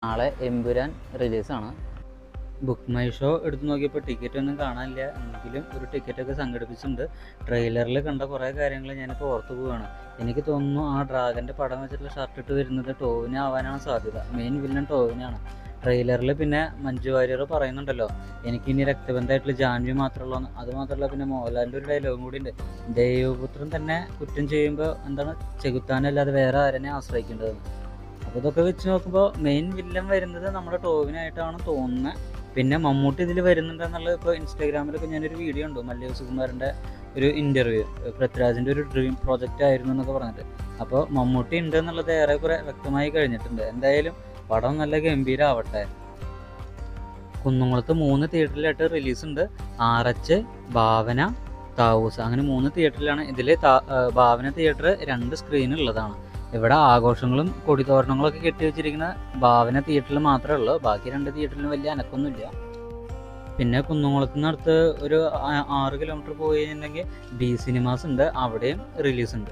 നാളെ Empuraan റിലീസാണ്. Book my show എടുത്ത് നോക്കിയപ്പോൾ ടിക്കറ്റ് ഒന്നും കാണാനില്ല. എങ്കിലും ഒരു ടിക്കറ്റൊക്കെ സംഘടിപ്പിച്ചിട്ടുണ്ട്. ട്രെയിലറിൽ കണ്ട കുറേ കാര്യങ്ങൾ ഞാനിപ്പോൾ ഓർത്ത് പോവുകയാണ്. എനിക്ക് തോന്നുന്നു ആ ഡ്രാഗൻ്റെ പടം വെച്ചിട്ടുള്ള ഷർട്ട് ഇട്ട് വരുന്നത് ടോവിനോ ആവാനാണ് സാധ്യത. മെയിൻ വില്ലൻ ടോവിനാണ് ട്രെയിലറിൽ. പിന്നെ മഞ്ജു വാര്യർ പറയുന്നുണ്ടല്ലോ, എനിക്കിനി രക്തബന്ധമായിട്ടുള്ള ജാൻവി മാത്രമുള്ളൂ. അതുമാത്രമല്ല, പിന്നെ മോഹൻലാലിൻ്റെ ഒരു ഡയലോഗും കൂടി ഉണ്ട്, ദൈവപുത്രൻ തന്നെ കുറ്റം ചെയ്യുമ്പോൾ എന്താണ് ചെകുത്താനല്ലാതെ വേറെ ആരെന്നെ ആശ്രയിക്കേണ്ടതെന്ന്. അപ്പോൾ ഇതൊക്കെ വെച്ച് നോക്കുമ്പോൾ മെയിൻ വില്ലൻ വരുന്നത് നമ്മുടെ ടോവിനായിട്ടാണ് തോന്നുന്നത്. പിന്നെ മമ്മൂട്ടി ഇതിൽ വരുന്നുണ്ടെന്നുള്ളത് ഇപ്പോൾ ഇൻസ്റ്റാഗ്രാമിലൊക്കെ ഞാനൊരു വീഡിയോ ഉണ്ട്, മല്ലിക സുകുമാരൻ്റെ ഒരു ഇൻ്റർവ്യൂ, പൃഥ്വിരാജിൻ്റെ ഒരു ഡ്രീം പ്രോജക്റ്റ് ആയിരുന്നു എന്നൊക്കെ പറഞ്ഞിട്ട്. അപ്പോൾ മമ്മൂട്ടി ഉണ്ട് എന്നുള്ളത് ഏറെക്കുറെ വ്യക്തമായി കഴിഞ്ഞിട്ടുണ്ട്. എന്തായാലും പടം നല്ല ഗംഭീരമാവട്ടെ. കുന്നുംകുളത്ത് 3 തിയേറ്ററിലായിട്ട് റിലീസുണ്ട്. ആറച്ച്, ഭാവന, താവൂസ്, അങ്ങനെ 3 തിയേറ്ററിലാണ്. ഇതിൽ ഭാവന തിയേറ്റർ 2 സ്ക്രീൻ ഉള്ളതാണ്. ഇവിടെ ആഘോഷങ്ങളും കൊടിതോരണങ്ങളൊക്കെ കെട്ടി വെച്ചിരിക്കുന്ന ഭാവന തിയേറ്ററിൽ മാത്രമേ ഉള്ളൂ. ബാക്കി 2 തിയേറ്ററിലും വലിയ അനക്കൊന്നുമില്ല. പിന്നെ കുന്നുംകുളത്ത് നിന്നടുത്ത് ഒരു 6 കിലോമീറ്റർ പോയിട്ടുണ്ടെങ്കിൽ ബി സിനിമാസ് ഉണ്ട്, അവിടെയും റിലീസുണ്ട്.